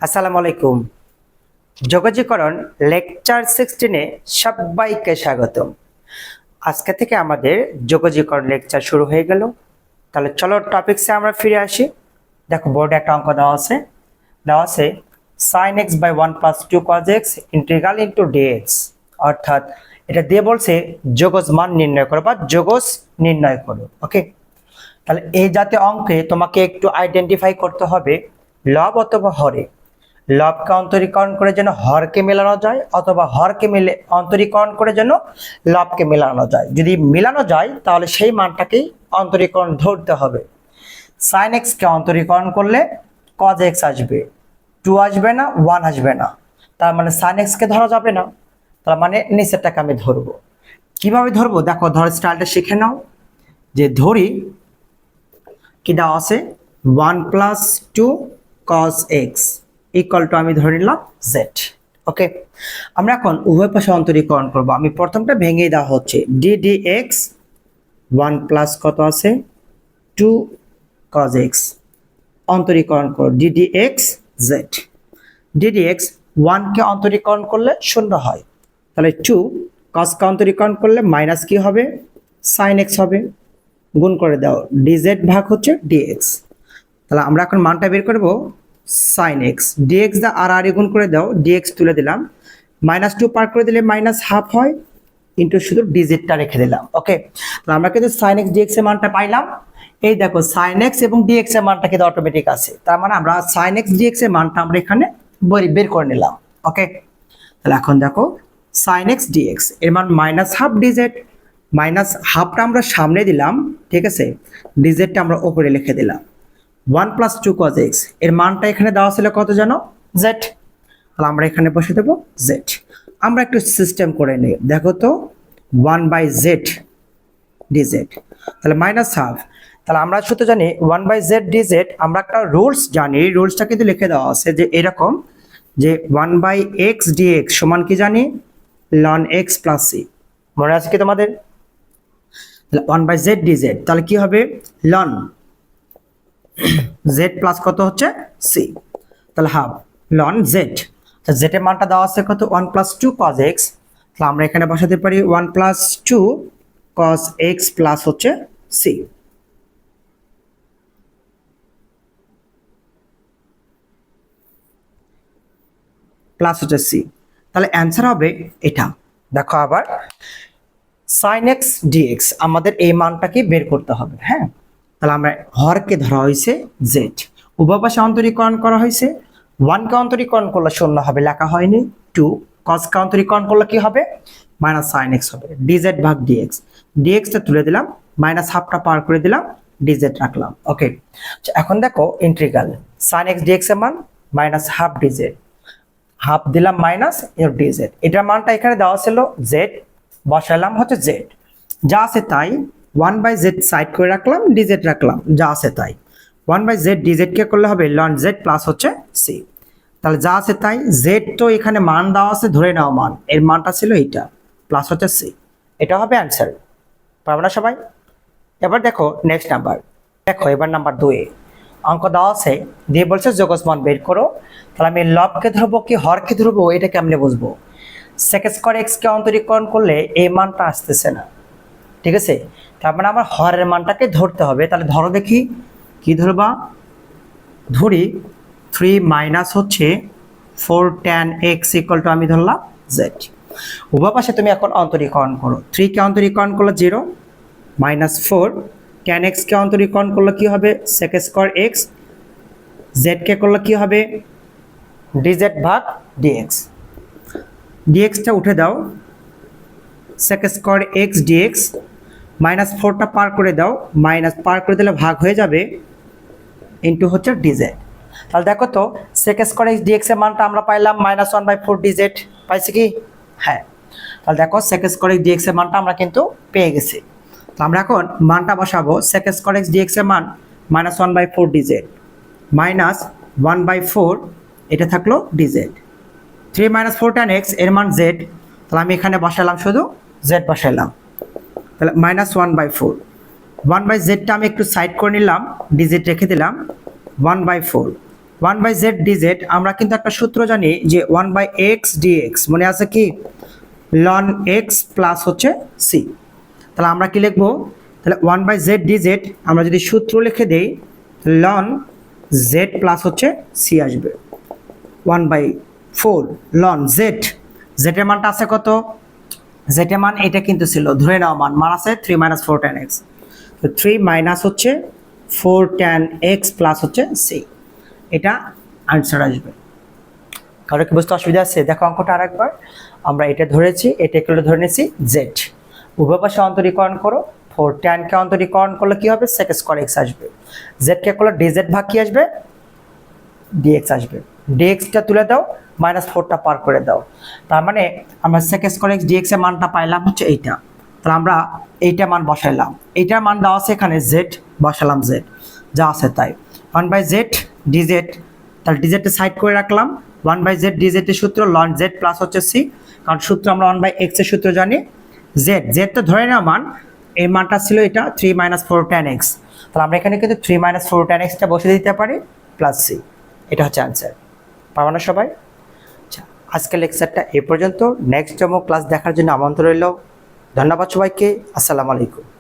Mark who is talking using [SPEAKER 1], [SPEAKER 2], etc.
[SPEAKER 1] আসসালামু আলাইকুম। যোগাযোগকরণ লেকচার 16-এ সবাইকে স্বাগতম। আজকে থেকে আমাদের যোগাযোগকরণ লেকচার শুরু হয়ে গেল। তাহলে চলো টপিকসে আমরা ফিরে আসি। দেখো বোর্ডে একটা অঙ্ক দেওয়া আছে sin x by 1 plus 2 cos x integral into dx, অর্থাৎ এটা দিয়ে বলছে যোগজ মান নির্ণয় করো বা যোগজ নির্ণয় করো। ওকে, তাহলে এই জাতীয় অঙ্কে তোমাকে একটু আইডেন্টিফাই করতে হবে লব অথবা হরে। লবকে অন্তরীকরণ করে যেন হরকে মেলানো যায়, অথবা হরকে অন্তরীকরণ করে যেন লবকে মেলানো যায়। যদি মেলানো যায় তাহলে সেই মানটাকেই অন্তরীকরণ ধরতে হবে। sin x কে অন্তরীকরণ করলে cos x আসবে, 2 আসবে না, 1 আসবে না। তার মানে sin x কে ধরা যাবে না। তার মানে নিচেরটাকে আমি ধরবো। কিভাবে ধরবো দেখো, ধর স্টাইলটা শিখে নাও। যে ধরি কি দেওয়া আছে 1 plus 2 cos x equal to আমি ধরে নিলাম z। ওকে, আমরা এখন উভয় পাশে অন্তরীকরণ করব। আমি প্রথমটা ভেঙে দেওয়া হচ্ছে d dx 1 প্লাস কত আছে 2 cos x অন্তরীকরণ করো d dx z। d dx 1 কে অন্তরীকরণ করলে 0 হয়, তাহলে 2 cos কে অন্তরীকরণ করলে মাইনাস কি হবে sin x হবে। গুণ করে দাও dz ভাগ হচ্ছে dx। তাহলে আমরা এখন মানটা বের করব sin x dx দা আর আর গুণ করে দাও, dx তুলে দিলাম, -2 পার করে দিলে -½ হয়, ইনটু শুধু dz-টা রেখে দিলাম। ওকে, তাহলে আমরা কিন্তু sin x dx এর মানটা পাইলাম। এই দেখো sin x এবং dx এর মানটা কিন্তু অটোমেটিক আছে, তার মানে আমরা sin x dx এর মানটা আমরা এখানে বের করে নিলাম। ওকে, তাহলে এখন দেখো sin x dx এর মান -½ dz, -হাফটা আমরা সামনে দিলাম, ঠিক আছে, dz-টা আমরা উপরে লিখে দিলাম। 1 plus 2 cos x এর মানটা এখানে দেওয়া ছিল কত জানো z, তাহলে আমরা এখানে বসে দেব z। আমরা একটু সিস্টেম করে নিই, দেখো তো 1/z dz, তাহলে -½ তাহলে আমরা শুধু জানি 1/z dz। আমরা একটা রুলস জানি, রুলসটা কিন্তু লিখে দেওয়া আছে যে এরকম যে 1/x dx সমান কি জানি ln x plus c। মনে আছে কি তোমাদের? তাহলে 1/z dz তাহলে কি হবে ln z প্লাস কত হচ্ছে c, তাহলে হাফ ln z। z এর মানটা দেওয়া আছে কত 1 plus 2 cos x, তাহলে আমরা এখানে বসাতে পারি 1 plus 2 cos x প্লাস হচ্ছে c। প্লাস হচ্ছে c, তাহলে অ্যান্সার হবে এটা। দেখো আবার sin x dx আমাদের এই মানটাকে বের করতে হবে। হ্যাঁ, তাহলে আমরা হরকে ধরা হয়েছে z, উভয় পাশে অন্তরীকরণ করা হয়েছে। 1 কে অন্তরীকরণ করলে 0 হবে, লেখা হয়নি। 2 cos কে অন্তরীকরণ করলে কি হবে -sin x হবে, dz ভাগ dx। dx টা তুলে দিলাম, -হাফটা পার করে দিলাম, dz রাখলাম। ওকে, এখন দেখো ইন্টিগ্রাল sin x dx এর মান -½ dz, হাফ দিলাম মাইনাস dz। এটার মানটা এখানে দেওয়া ছিল z, বসালাম হচ্ছে z, যা আছে তাই 1/z সাইড করে রাখলাম, dz রাখলাম, যা আছে তাই। 1/z dz কে করলে হবে ln z প্লাস হচ্ছে c। তাহলে যা আছে তাই, z তো এখানে মান দেওয়া আছে, ধরে নাও মান, এর মানটা ছিল এইটা, প্লাস হচ্ছে c। এটা হবে অ্যান্সার, পারবে না সবাই? এবার দেখো নেক্সট নাম্বার। দেখো এবার নাম্বার 2 অঙ্ক দেওয়া আছে, দিয়ে বলছে যোগজ মান বের করো। তাহলে আমি লবকে ধরবো কি হরকে ধরবো এটা কেমনে বুঝবো? sec স্কয়ার x কে অন্তরীকরণ করলে এই মানটা আসতেছে না, ঠিক আছে, তার মানে আমার হরের মানটাকে ধরতে হবে। তাহলে ধরো দেখি কি ধরবা, ধরি 3 মাইনাস হচ্ছে 4 tan x ইকুয়াল টু আমি ধরলাম z। উভয় পাশে তুমি এখন অন্তরীকরণ করো, 3 কে অন্তরীকরণ করলে 0, -4 tan x কে অন্তরীকরণ করলে কি হবে sec স্কয়ার x, z কে করলে কি হবে dz ভাগ dx। dx টা উঠে দাও, sec স্কয়ার x dx, -4টা পার করে দাও, মাইনাস পার করে দিলে ভাগ হয়ে যাবে, ইনটু হচ্ছে dz। তাহলে দেখো তো sec স্কয়ার x dx এর মানটা আমরা পাইলাম -1/4 dz, পাইছি কি? হ্যাঁ, তাহলে দেখো sec স্কয়ার x dx এর মানটা আমরা কিন্তু পেয়ে গেছি। তো আমরা এখন মানটা বসাবো, sec স্কয়ার x dx এর মান -1/4 dz, -1/4 এটা থাকলো dz, 3 - 4 tan x এর মান z, তাহলে আমি এখানে বসালাম শুধু z বসালাম, তাহলে -1/4 1/z টা আমি একটু সাইড করে নিলাম, dz রেখে দিলাম, 1/4 1/z dz আমরা কিন্তু একটা সূত্র জানি যে 1/x dx, মনে আছে কি? ln x প্লাস হচ্ছে c। তাহলে আমরা কি লিখবো? তাহলে 1/z dz আমরা যদি সূত্র লিখে দেই ln z প্লাস হচ্ছে c আসবে 1/4 ln z। z এর মানটা আছে কত? z এর মান এটা কিন্তু ছিল ধরে নাও মান আছে 3 - 4 tan x, তো 3 মাইনাস হচ্ছে 4 tan x প্লাস হচ্ছে c, এটা আনসার আসবে। কারো কি বুঝতে অসুবিধা আছে? দেখো অঙ্কটা আরেকবার, আমরা এটা ধরেছি, এটাকে ধরে নিয়েছি z, উভয় পাশে অন্তরীকরণ করো, 4 tan কে অন্তরীকরণ করলে কি হবে? sec square x আসবে। z কে করলে dz ভাগ কি আসবে? dx আসবে। dx টা তুলে দাও, -4 টা পার করে দাও, তার মানে আমরা sec square x dx এর মানটা পাইলাম হচ্ছে এইটা। তাহলে আমরা এইটা মান বসাইলাম, এইটার মান দেওয়া আছে এখানে z, বসালাম z যা আছে তাই। 1/z dz, তাহলে dz টা সাইড করে রাখলাম। 1/z dz এর সূত্র ln z প্লাস হচ্ছে c, কারণ সূত্র আমরা 1/x এর সূত্র জানি। z তো ধরে নাও মান, এই মানটা ছিল এটা 3 - 4 tan x, তাহলে আমরা এখানে কিন্তু 3 - 4 tan x টা বসে দিতে পারি প্লাস c, এটা হচ্ছে আনসার। পারবো না সবাই? আচ্ছা, আজকের লেকচারটা এই পর্যন্ত। নেক্সট ডেমো ক্লাস দেখার জন্য আমন্ত্রণ রইল। ধন্যবাদ সবাইকে। আসসালামু আলাইকুম।